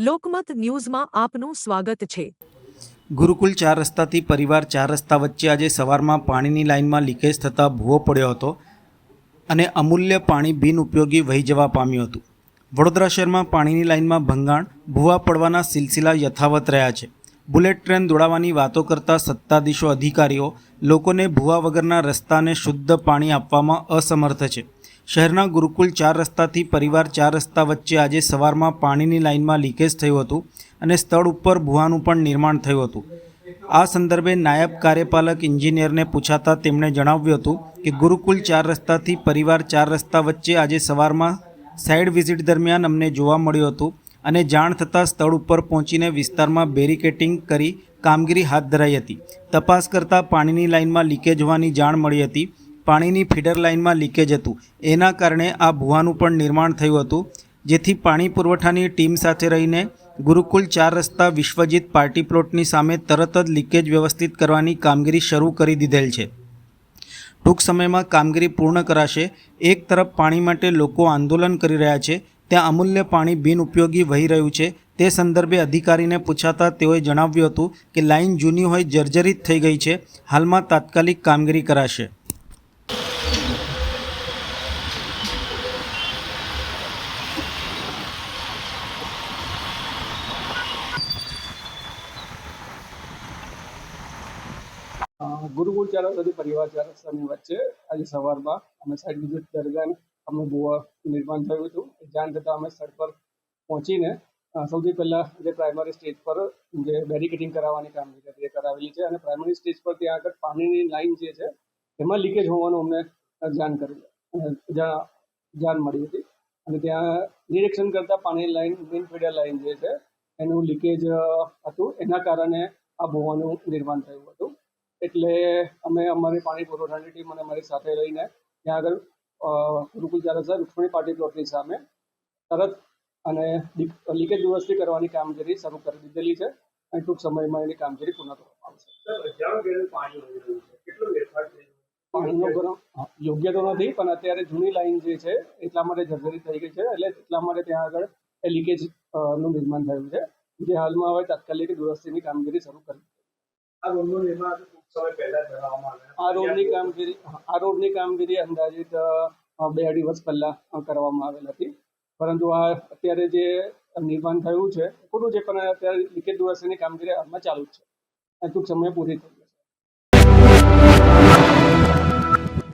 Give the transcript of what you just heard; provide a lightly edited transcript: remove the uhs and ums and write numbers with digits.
લોકમત ન્યૂઝમાં આપનું સ્વાગત છે। ગુરુકુલ 4 રસ્તાથી પરિવાર 4 રસ્તા વચ્ચે આજે સવારમાં પાણીની લાઇનમાં લીકેજ થતાં ભૂવો પડ્યો હતો અને અમૂલ્ય પાણી બિનઉપયોગી વહી જવા પામ્યું હતું। વડોદરા શહેરમાં પાણીની લાઇનમાં ભંગાણ, ભૂવા પડવાના સિલસિલા યથાવત રહ્યા છે। બુલેટ ટ્રેન દોડાવવાની વાતો કરતા સત્તાધીશો અધિકારીઓ લોકોને ભૂવા વગરના રસ્તાને શુદ્ધ પાણી આપવામાં અસમર્થ છે। શહેરના ગુરુકુલ 4 રસ્તાથી પરિવાર 4 રસ્તા વચ્ચે આજે સવારમાં પાણીની લાઇનમાં લીકેજ થયું હતું અને સ્થળ ઉપર ભૂવાનું પણ નિર્માણ થયું હતું। આ સંદર્ભે નાયબ કાર્યપાલક ઇન્જિનિયરને પૂછાતા તેમણે જણાવ્યું હતું કે ગુરુકુલ 4 રસ્તાથી પરિવાર 4 રસ્તા વચ્ચે આજે સવારમાં સાઇડ વિઝિટ દરમિયાન અમને જોવા મળ્યું હતું અને જાણ થતાં સ્થળ ઉપર પહોંચીને વિસ્તારમાં બેરિકેટિંગ કરી કામગીરી હાથ ધરાઈ હતી। તપાસ કરતાં પાણીની લાઇનમાં લીકેજ હોવાની જાણ મળી હતી। પાણીની ફીડર લાઇનમાં લીકેજ હતું, એના કારણે આ ભૂવાનું પણ નિર્માણ થયું હતું, જેથી પાણી પુરવઠાની ટીમ સાથે રહીને ગુરુકુલ 4 રસ્તા વિશ્વજીત પાર્ટી પ્લોટની સામે તરત જ લીકેજ વ્યવસ્થિત કરવાની કામગીરી શરૂ કરી દીધેલ છે। ટૂંક સમયમાં કામગીરી પૂર્ણ કરાશે। એક તરફ પાણી માટે લોકો આંદોલન કરી રહ્યા છે, ત્યાં અમૂલ્ય પાણી બિનઉપયોગી વહી રહ્યું છે। તે સંદર્ભે અધિકારીને પૂછાતા તેઓએ જણાવ્યું હતું કે લાઇન જૂની હોય જર્જરિત થઈ ગઈ છે, હાલમાં તાત્કાલિક કામગીરી કરાશે। ગુરુકુલ 4 રસ્તાથી પરિવાર 4 રસ્તાની વચ્ચે આજે સવારમાં અમે સાઇટ વિઝિટ દરમિયાન અમને ભૂવા નિર્માણ થયું હતું। જાણ થતાં અમે સ્થળ પર પહોંચીને સૌથી પહેલાં જે પ્રાઇમરી સ્ટેજ પર જે બેરિકેડિંગ કરાવવાની કામગીરી હતી એ કરાવેલી છે અને પ્રાઇમરી સ્ટેજ પર ત્યાં આગળ પાણીની લાઇન જે છે એમાં લીકેજ હોવાનું અમને જાણ મળી હતી અને ત્યાં નિરીક્ષણ કરતાં પાણીની લાઇન મેઇન ફીડર લાઇન જે છે એનું લીકેજ હતું, એના કારણે આ ભૂવાનું નિર્માણ થયું હતું। એટલે અમે અમારી પાણી પુરવઠાની ટીમ અને અમારી સાથે રહીને ત્યાં આગળ ગુરુકુલ 4 રસ્તા રૂક્ષ્મણી પાર્ટી પ્લોટની સામે તરત અને લીકેજ દુરસ્તી કરવાની કામગીરી શરૂ કરી દીધેલી છે અને ટૂંક સમયમાં એની કામગીરી પૂર્ણ કરવામાં આવશે। પાણીનો ગરમ યોગ્ય તો નથી, પણ અત્યારે જૂની લાઈન જે છે એટલા માટે જર્જરિત થઈ ગઈ છે, એટલે એટલા માટે ત્યાં આગળ એ લીકેજ નું નિર્માણ થયું છે, જે હાલમાં હવે તાત્કાલિક દુરસ્તીની કામગીરી શરૂ કરી। આ રોડની કામગીરી અંદાજિત 2-2.5 વર્ષ પહેલા કરવામાં આવેલ હતી, પરંતુ આ અત્યારે જે નિર્માણ થયું છે ખોટું છે, પણ અત્યારે લીકેજ દુરસ્તીની કામગીરી હાલમાં ચાલુ જ છે, ટૂંક સમયે પૂરી થઈ જશે।